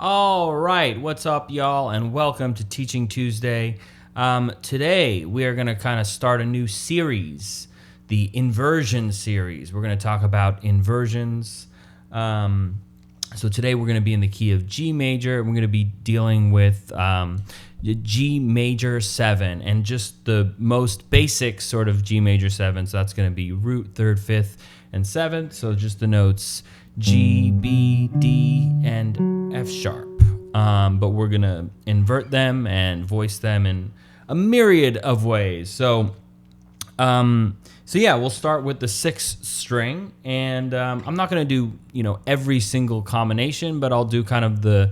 All right, what's up, y'all, and welcome to Teaching Tuesday. Today, we are going to kind of start a new series, the Inversion series. We're going to talk about inversions. So today, we're going to be in the key of G major, and we're going to be dealing with G major 7, and just the most basic sort of G major 7. So that's going to be root, 3rd, 5th, and 7th. So just the notes G, B, D, and F sharp. But we're going to invert them and voice them in a myriad of ways. So yeah, we'll start with the 6th string, and I'm not going to do, every single combination, but I'll do kind of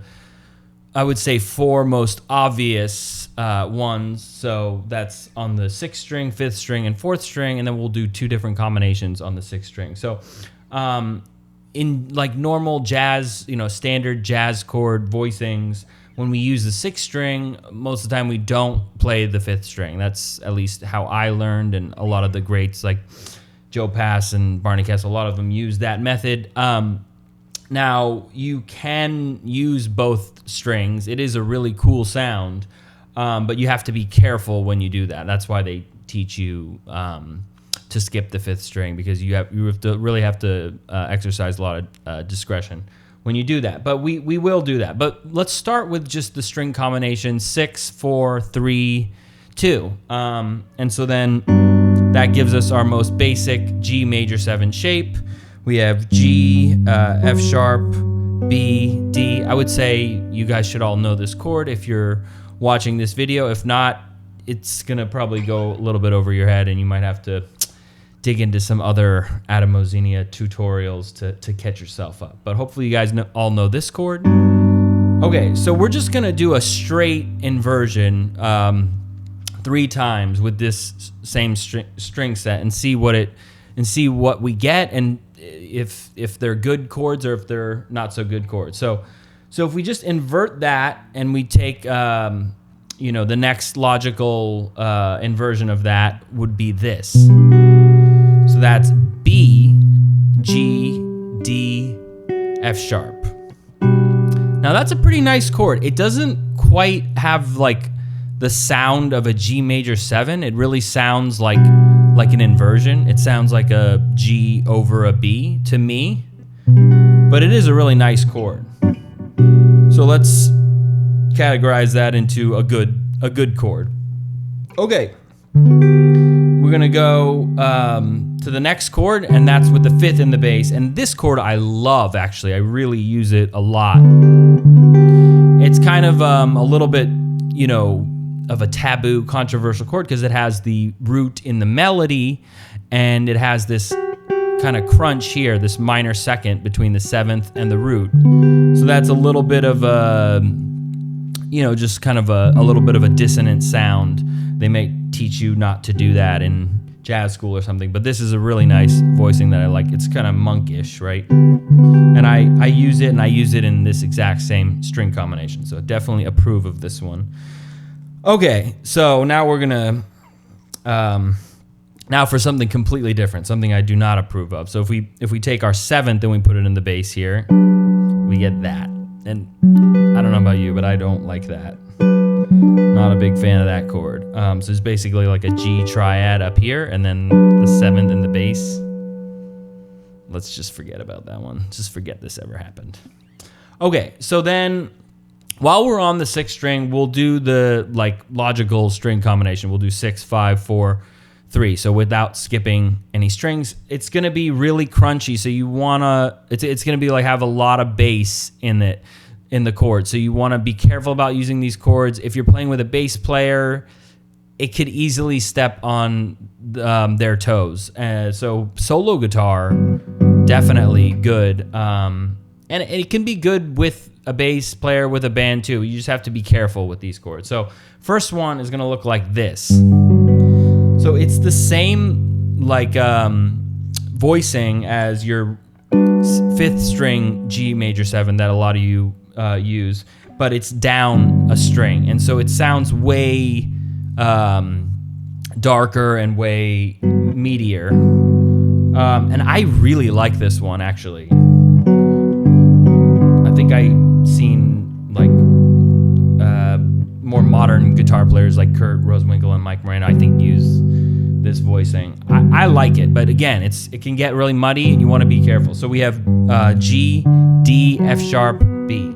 I would say 4 most obvious ones. So that's on the 6th string, 5th string, and 4th string, and then we'll do 2 different combinations on the 6th string. So in like normal jazz, standard jazz chord voicings, when we use the 6th string, most of the time we don't play the 5th string. That's at least how I learned, and a lot of the greats like Joe Pass and Barney Kessel, a lot of them use that method. Now, you can use both strings. It is a really cool sound, but you have to be careful when you do that. That's why they teach you to skip the 5th string, because you really have to exercise a lot of discretion when you do that. But we will do that. But let's start with just the string combination 6, 4, 3, 2. And so then that gives us our most basic G major 7 shape. We have G, F sharp, B, D. I would say you guys should all know this chord if you're watching this video. If not, it's going to probably go a little bit over your head, and you might have to dig into some other Atomozenia tutorials to catch yourself up. But hopefully you guys all know this chord. Okay, so we're just going to do a straight inversion 3 times with this same string set and see what we get, and if they're good chords or if they're not so good chords. So if we just invert that and we take the next logical inversion of that would be this. So that's B, G, D, F sharp. Now that's a pretty nice chord. It doesn't quite have like the sound of a G major 7. It really sounds like an inversion. It sounds like a G over a B to me, but it is a really nice chord. So let's categorize that into a good chord. Okay, we're gonna go to the next chord, and that's with the 5th in the bass. And this chord I love, actually. I really use it a lot. It's kind of a little bit, of a taboo, controversial chord, because it has the root in the melody, and it has this kind of crunch here, this minor second between the 7th and the root. So that's a little bit of a, just kind of a little bit of a dissonant sound. They may teach you not to do that in jazz school or something, but this is a really nice voicing that I like. It's kind of monkish, right? And I use it, and I use it in this exact same string combination. So definitely approve of this one. Okay, so now we're gonna now for something completely different, something I do not approve of. So if we take our 7th and we put it in the bass here, we get that. And I don't know about you, but I don't like that. Not a big fan of that chord. So it's basically like a G triad up here, and then the 7th in the bass. Let's just forget about that one. Just forget this ever happened. Okay, so then while we're on the 6th string, we'll do the logical string combination. We'll do 6, 5, 4, 3. So without skipping any strings, it's gonna be really crunchy. So you wanna, it's gonna be have a lot of bass in the chord. So you wanna be careful about using these chords. If you're playing with a bass player, it could easily step on their toes. So solo guitar, definitely good. And it can be good with a bass player with a band too. You just have to be careful with these chords. So first one is gonna look like this. So it's the same voicing as your 5th string G major 7 that a lot of you use, but it's down a string, and so it sounds way darker and way meatier. And I really like this one, actually. I think I seen players like Kurt Rosenwinkel and Mike Moreno, I think, use this voicing. I like it, but again, it can get really muddy, and you want to be careful. So we have G, D, F sharp, B.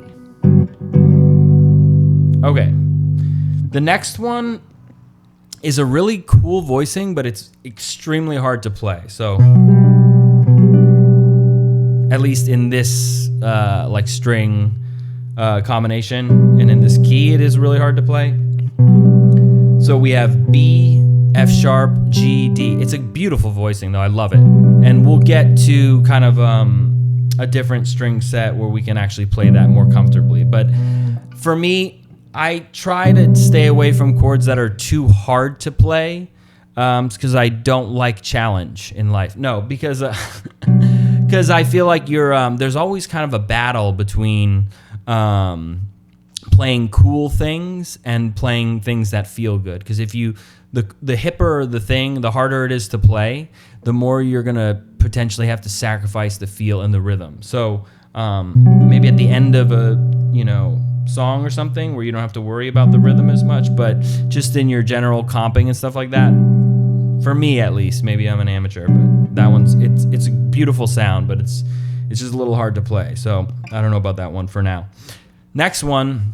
Okay. The next one is a really cool voicing, but it's extremely hard to play. So, at least in this like string combination, and in this key, it is really hard to play. So we have B, F sharp, G, D. It's a beautiful voicing, though. I love it. And we'll get to kind of a different string set where we can actually play that more comfortably. But for me, I try to stay away from chords that are too hard to play because I don't like challenge in life. No, because I feel like there's always kind of a battle between playing cool things and playing things that feel good. Because if the hipper the thing, the harder it is to play, the more you're gonna potentially have to sacrifice the feel and the rhythm. So maybe at the end of a song or something where you don't have to worry about the rhythm as much, but just in your general comping and stuff like that, for me at least, maybe I'm an amateur, but that one's it's a beautiful sound, but it's just a little hard to play. So I don't know about that one for now. Next one,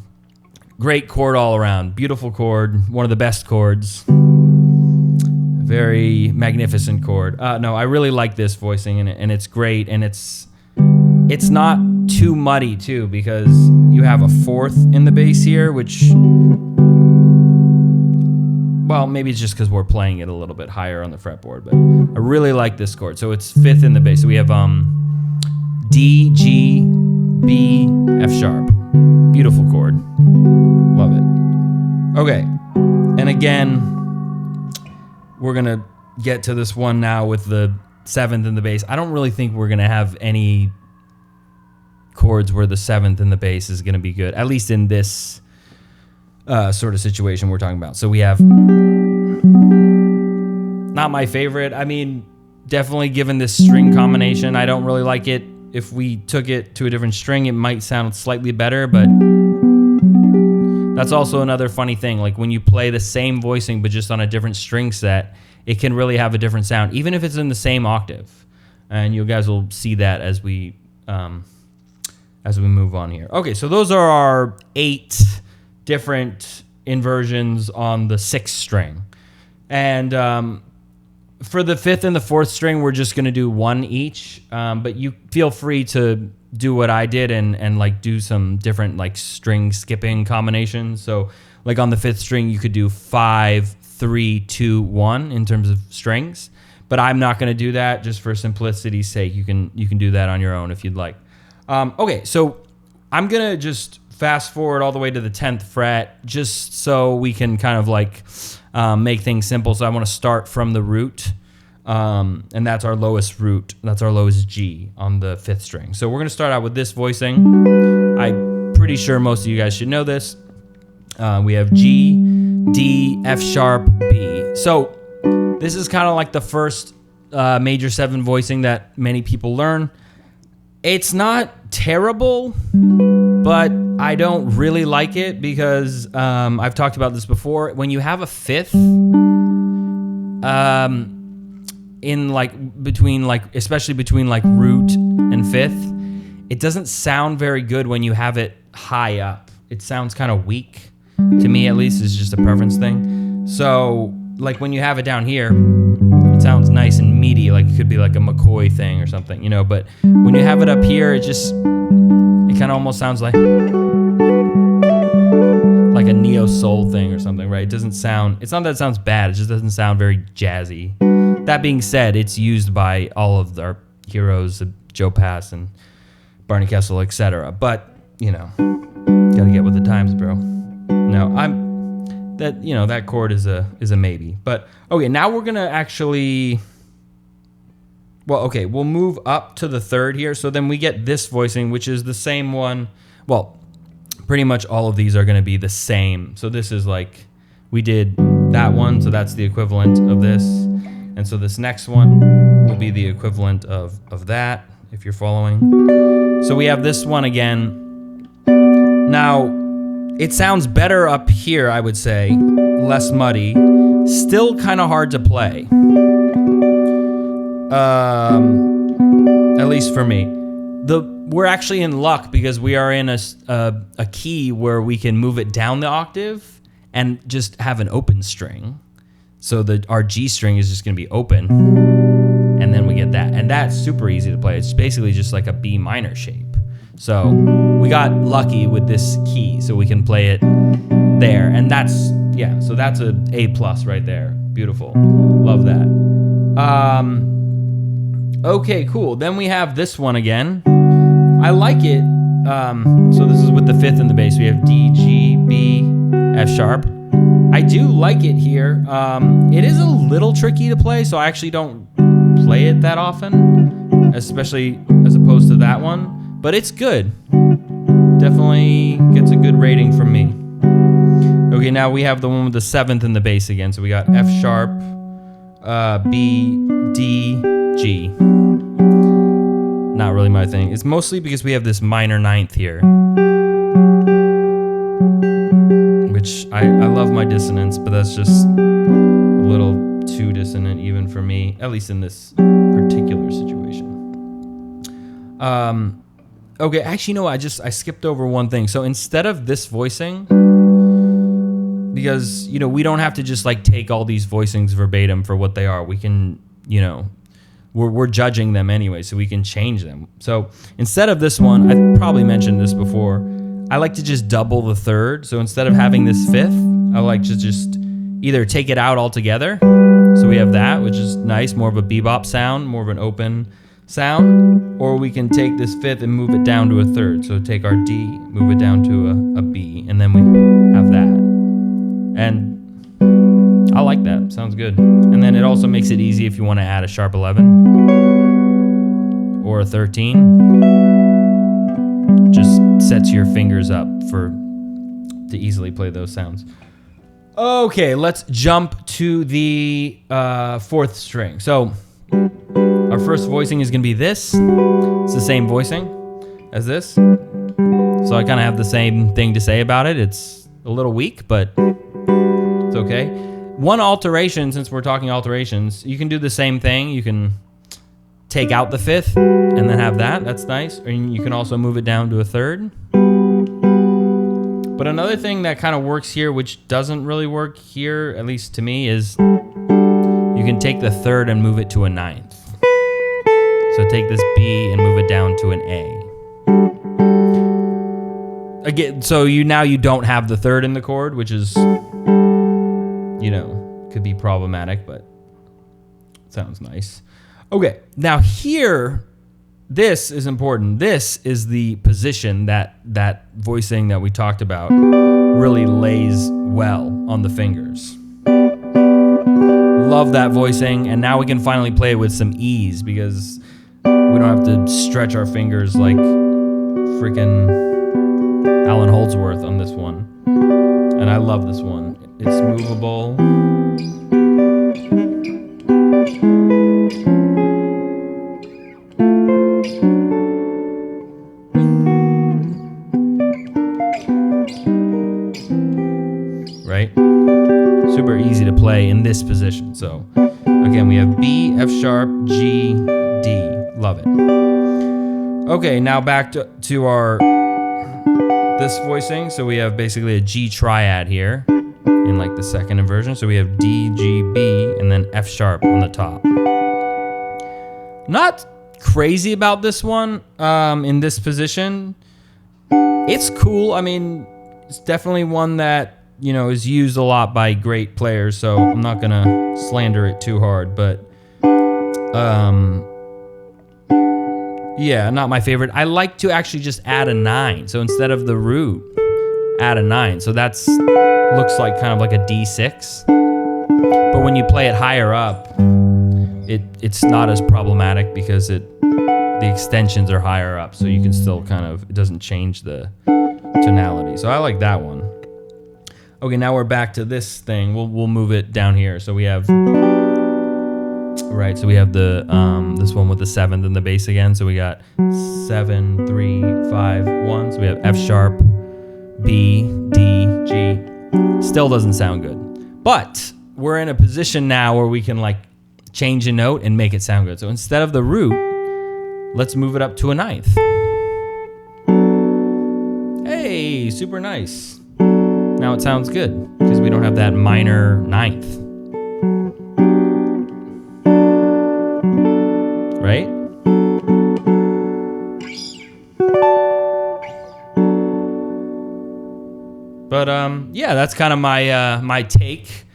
great chord all around, beautiful chord, one of the best chords, very magnificent chord. No, I really like this voicing, and it's great, and it's not too muddy too, because you have a fourth in the bass here, which, well, maybe it's just because we're playing it a little bit higher on the fretboard, but I really like this chord. So it's fifth in the bass. So we have D, G, B, F sharp. Beautiful chord. Love it. Okay. And again, we're going to get to this one now with the seventh in the bass. I don't really think we're going to have any chords where the seventh in the bass is going to be good, at least in this sort of situation we're talking about. So we have, not my favorite. I mean, definitely given this string combination, I don't really like it. If we took it to a different string, it might sound slightly better, but that's also another funny thing. Like when you play the same voicing but just on a different string set, it can really have a different sound, even if it's in the same octave. And you guys will see that as we move on here. Okay, so those are our 8 different inversions on the 6th string. And for the 5th and the 4th string, we're just going to do one each. But you feel free to do what I did and like do some different like string skipping combinations. So like on the 5th string, you could do 5, 3, 2, 1 in terms of strings. But I'm not going to do that just for simplicity's sake. You can do that on your own if you'd like. Okay, so I'm going to just fast forward all the way to the 10th fret just so we can kind of like make things simple. So I want to start from the root, and that's our lowest root. That's our lowest G on the 5th string. So we're going to start out with this voicing. I'm pretty sure most of you guys should know this. We have G, D, F sharp, B. So this is kind of like the first major 7 voicing that many people learn. It's not terrible, but I don't really like it because I've talked about this before. When you have a 5th, in like between like especially between like root and 5th, it doesn't sound very good when you have it high up. It sounds kind of weak to me, at least. It's just a preference thing. So like when you have it down here, it sounds nice and meaty, like it could be like a McCoy thing or something, you know. But when you have it up here, it kind of almost sounds like a neo soul thing or something, right? It doesn't sound. It's not that it sounds bad. It just doesn't sound very jazzy. That being said, it's used by all of our heroes, Joe Pass and Barney Kessel, etc. But you know, gotta get with the times, bro. No, that chord is a maybe. But okay, now we're gonna actually. Well, okay, we'll move up to the 3rd here. So then we get this voicing, which is the same one. Well, pretty much all of these are going to be the same. So this is like, we did that one, so that's the equivalent of this. And so this next one will be the equivalent of that, if you're following. So we have this one again. Now, It sounds better up here, I would say. Less muddy. Still kind of hard to play. At least for me. We're actually in luck because we are in a key where we can move it down the octave and just have an open string. So our G string is just going to be open, and then we get that. And that's super easy to play. It's basically just like a B minor shape. So we got lucky with this key, so we can play it there. And that's a A+ right there. Beautiful. Love that. Okay, cool. Then we have this one again. I like it. So this is with the 5th in the bass. We have D, G, B, F sharp. I do like it here. It is a little tricky to play, so I actually don't play it that often, especially as opposed to that one. But it's good. Definitely gets a good rating from me. Okay, now we have the one with the 7th in the bass again. So we got F sharp, B, D, G. Not really my thing. It's mostly because we have this minor 9th here. Which I love my dissonance, but that's just a little too dissonant even for me, at least in this particular situation. Okay, actually, no, I skipped over one thing. So instead of this voicing, because, we don't have to just like take all these voicings verbatim for what they are. We can, we're judging them anyway, so we can change them. So instead of this one, I probably mentioned this before, I like to just double the 3rd. So instead of having this 5th, I like to just either take it out altogether. So we have that, which is nice, more of a bebop sound, more of an open sound. Or we can take this 5th and move it down to a 3rd. So take our D, move it down to a B, and then we have that. And I like that. Sounds good. And then it also makes it easy if you want to add a sharp 11 or a 13. Just sets your fingers up to easily play those sounds. Okay, let's jump to the 4th string. So our first voicing is going to be this. It's the same voicing as this. So I kind of have the same thing to say about it. It's a little weak, but it's okay. One alteration, since we're talking alterations, you can do the same thing. You can take out the 5th and then have that. That's nice. Or you can also move it down to a 3rd. But another thing that kind of works here, which doesn't really work here, at least to me, is you can take the 3rd and move it to a 9th. So take this B and move it down to an A. Again, so now you don't have the 3rd in the chord, which is, could be problematic, but it sounds nice. Okay, now here, this is important. This is the position that voicing that we talked about really lays well on the fingers. Love that voicing, and now we can finally play it with some ease because we don't have to stretch our fingers like freaking Alan Holdsworth on this one. And I love this one. It's movable. Right? Super easy to play in this position. So again, we have B, F sharp, G, D. Love it. Okay, now back to our this voicing. So we have basically a G triad here in like the 2nd inversion. So we have D, G, B, and then F sharp on the top. Not crazy about this one in this position. It's cool. I mean, it's definitely one that is used a lot by great players, so I'm not gonna slander it too hard, but yeah, not my favorite. I like to actually just add a 9. So instead of the root, add a 9. So that's looks like kind of like a D6. But when you play it higher up, it's not as problematic because the extensions are higher up, so you can still it doesn't change the tonality. So I like that one. Okay, now we're back to this thing. We'll move it down here. So we have so we have the this one with the 7th in the bass again. So we got 7, 3, 5, 1. So we have F sharp, B, D, Still doesn't sound good. But we're in a position now where we can like change a note and make it sound good. So instead of the root, let's move it up to a ninth. Hey, super nice. Now it sounds good because we don't have that minor ninth. Right? But yeah, that's kind of my my take.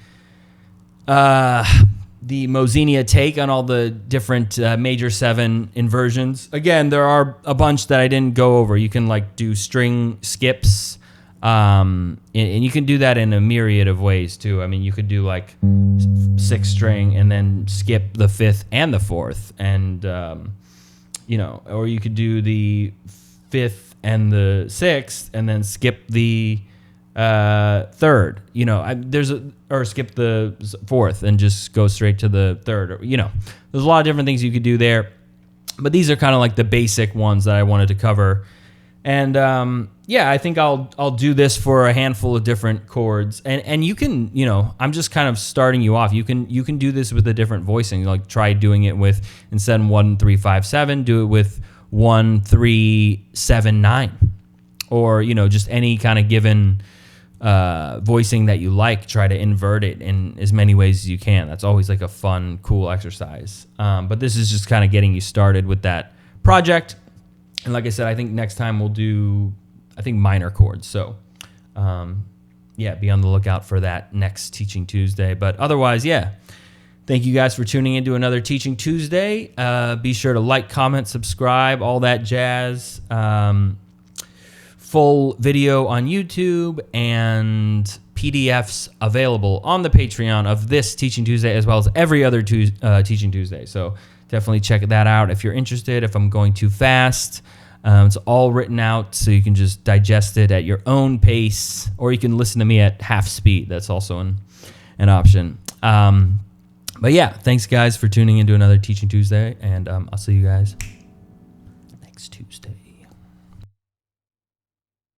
The Mozinia take on all the different major 7 inversions. Again, there are a bunch that I didn't go over. You can like do string skips, and you can do that in a myriad of ways too. I mean, you could do like 6th string and then skip the 5th and the 4th, and you know, or you could do the 5th and the 6th and then skip the 3rd, you know, or skip the 4th and just go straight to the 3rd, or, you know, there's a lot of different things you could do there, but these are kind of like the basic ones that I wanted to cover. And yeah, I think I'll do this for a handful of different chords, and you can, you know, I'm just kind of starting you off. You can do this with a different voicing. Like try doing it with, instead of 1 3 5 7, do it with 1 3 7 9, or, you know, just any kind of given voicing that you like. Try to invert it in as many ways as you can. That's always like a fun, cool exercise. But this is just kind of getting you started with that project. And like I said, I think next time we'll do, I think, minor chords. So yeah, be on the lookout for that next Teaching Tuesday. But otherwise, yeah, thank you guys for tuning into another Teaching Tuesday. Be sure to like, comment, subscribe, all that jazz. Full video on YouTube and PDFs available on the Patreon of this Teaching Tuesday, as well as every other Teaching Tuesday. So definitely check that out if you're interested. If I'm going too fast, it's all written out so you can just digest it at your own pace, or you can listen to me at half speed. That's also an option. But yeah, thanks guys for tuning into another Teaching Tuesday, and I'll see you guys next Tuesday.